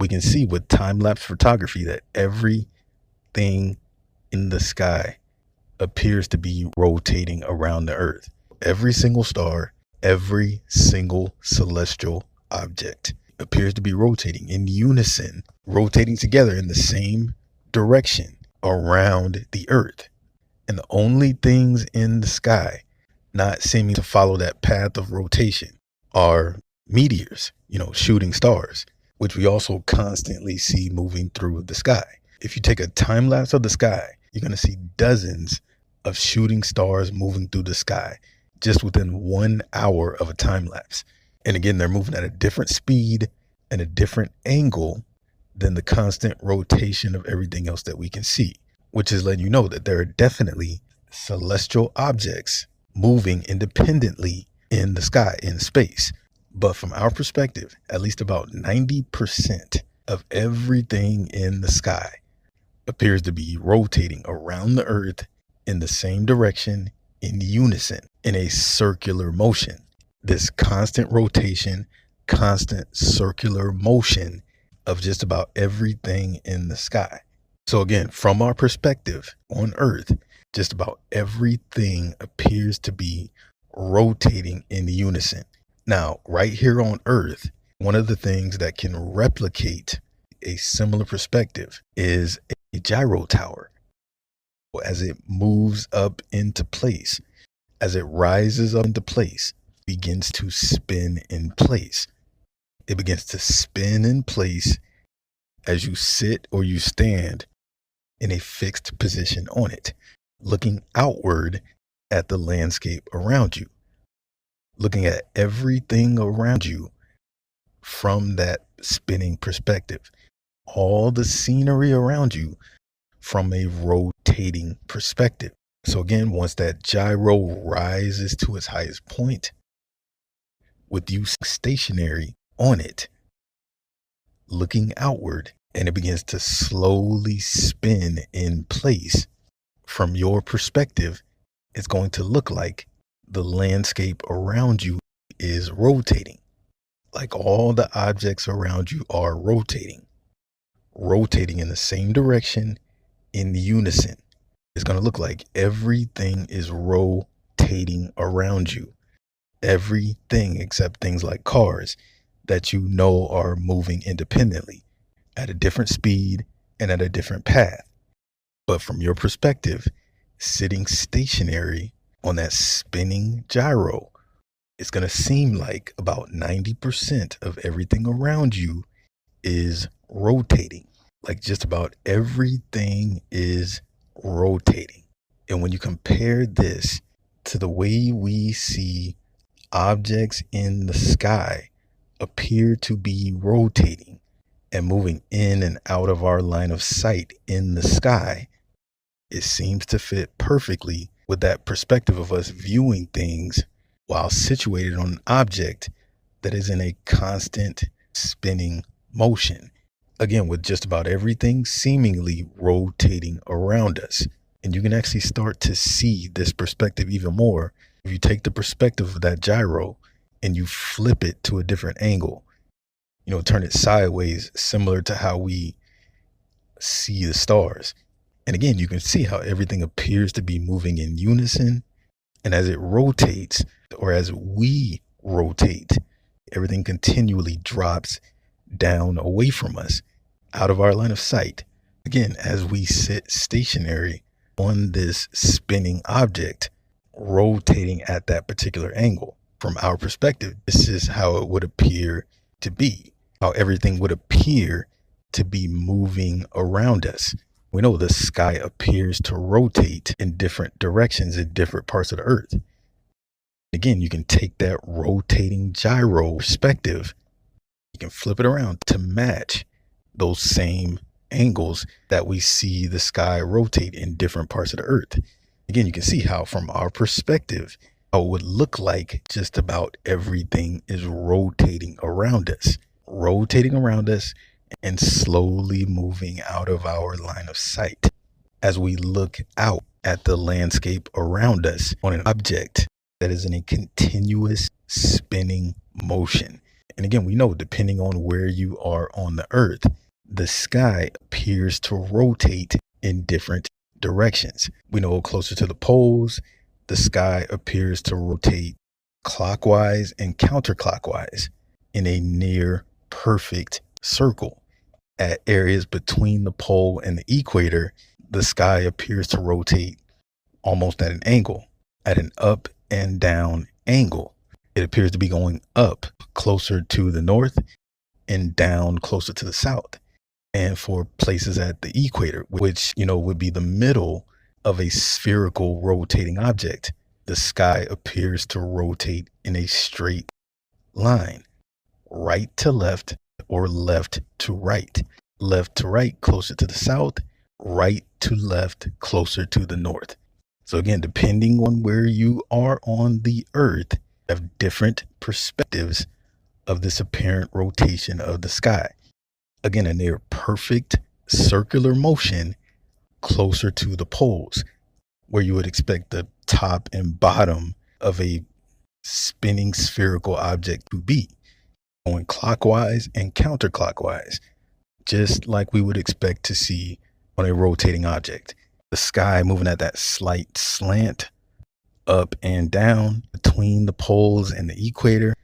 we can see with time-lapse photography that everything in the sky appears to be rotating around the earth. Every single star, every single celestial object appears to be rotating in unison, rotating together in the same direction around the earth. And the only things in the sky not seeming to follow that path of rotation are meteors, shooting stars, which we also constantly see moving through the sky. If you take a time lapse of the sky, you're going to see dozens of shooting stars moving through the sky just within 1 hour of a time lapse. And again, they're moving at a different speed and a different angle than the constant rotation of everything else that we can see, which is letting you know that there are definitely celestial objects moving independently in the sky, in space. But from our perspective, at least about 90% of everything in the sky appears to be rotating around the earth in the same direction, in unison, in a circular motion. This constant rotation, constant circular motion of just about everything in the sky. So again, from our perspective on Earth, just about everything appears to be rotating in unison. Now, right here on Earth, one of the things that can replicate a similar perspective is a gyro tower. As it moves up into place, as it rises up into place, begins to spin in place. It begins to spin in place as you sit or you stand in a fixed position on it, looking outward at the landscape around you, looking at everything around you from that spinning perspective, all the scenery around you from a rotating perspective. So again, once that gyro rises to its highest point, with you stationary on it, looking outward, and it begins to slowly spin in place, from your perspective, it's going to look like the landscape around you is rotating. Like all the objects around you are rotating in the same direction, in unison. It's going to look like everything is rotating around you. Everything except things like cars that you know are moving independently at a different speed and at a different path. But from your perspective, sitting stationary on that spinning gyro, it's going to seem like about 90% of everything around you is rotating. Like just about everything is rotating. And when you compare this to the way we see objects in the sky appear to be rotating and moving in and out of our line of sight in the sky, it seems to fit perfectly with that perspective of us viewing things while situated on an object that is in a constant spinning motion. Again, with just about everything seemingly rotating around us. And you can actually start to see this perspective even more if you take the perspective of that gyro and you flip it to a different angle. Turn it sideways, similar to how we see the stars. And again, you can see how everything appears to be moving in unison. And as it rotates, or as we rotate, everything continually drops down away from us, out of our line of sight. Again, as we sit stationary on this spinning object, rotating at that particular angle. From our perspective, this is how it would appear to be, how everything would appear to be moving around us. We know the sky appears to rotate in different directions in different parts of the earth. Again, you can take that rotating gyro perspective, you can flip it around to match those same angles that we see the sky rotate in different parts of the earth. Again, you can see how from our perspective, how it would look like just about everything is rotating around us and slowly moving out of our line of sight as we look out at the landscape around us on an object that is in a continuous spinning motion. And again, we know depending on where you are on the earth, the sky appears to rotate in different directions. We know closer to the poles, the sky appears to rotate clockwise and counterclockwise in a near perfect circle. At areas between the pole and the equator, the sky appears to rotate almost at an angle, at an up and down angle. It appears to be going up closer to the north and down closer to the south. And for places at the equator, which, would be the middle of a spherical rotating object, the sky appears to rotate in a straight line, right to left or left to right. Left to right, closer to the south, right to left, closer to the north. So again, depending on where you are on the earth, you have different perspectives of this apparent rotation of the sky. Again, a near perfect circular motion closer to the poles, where you would expect the top and bottom of a spinning spherical object to be, going clockwise and counterclockwise, just like we would expect to see on a rotating object. The sky moving at that slight slant up and down between the poles and the equator,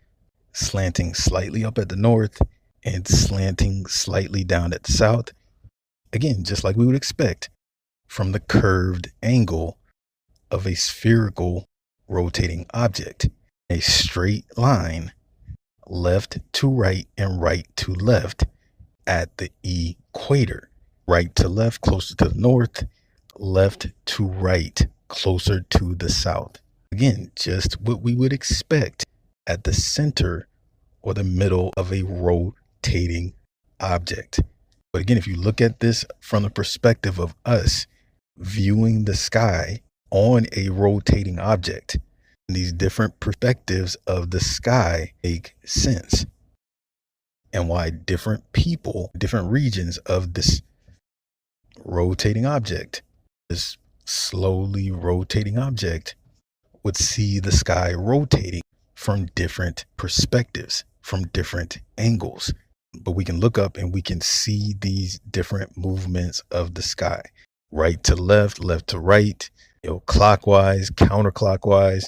slanting slightly up at the north and slanting slightly down at the south. Again, just like we would expect from the curved angle of a spherical rotating object. A straight line, left to right and right to left at the equator. Right to left, closer to the north, left to right, closer to the south. Again, just what we would expect at the center or the middle of a rotating object. But again, if you look at this from the perspective of us viewing the sky on a rotating object, these different perspectives of the sky make sense, and why different people, different regions of this rotating object, this slowly rotating object, would see the sky rotating from different perspectives, from different angles. But we can look up and we can see these different movements of the sky, right to left, left to right, clockwise, counterclockwise,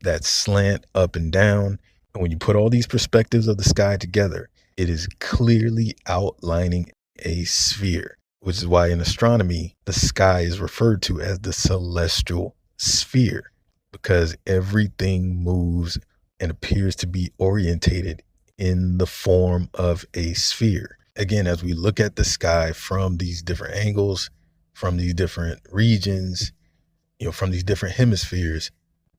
that slant up and down. And when you put all these perspectives of the sky together, it is clearly outlining a sphere, which is why in astronomy, the sky is referred to as the celestial sphere, because everything moves and appears to be orientated in the form of a sphere. Again, as we look at the sky from these different angles, from these different regions, from these different hemispheres,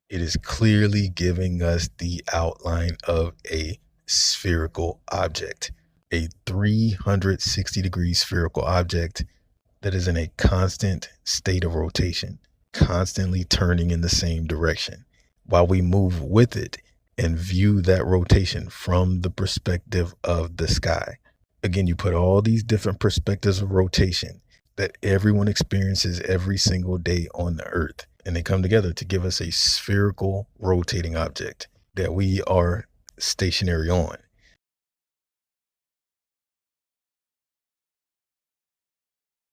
it is clearly giving us the outline of a spherical object, a 360-degree spherical object that is in a constant state of rotation, constantly turning in the same direction, while we move with it and view that rotation from the perspective of the sky. Again, you put all these different perspectives of rotation that everyone experiences every single day on the earth, and they come together to give us a spherical rotating object that we are stationary on.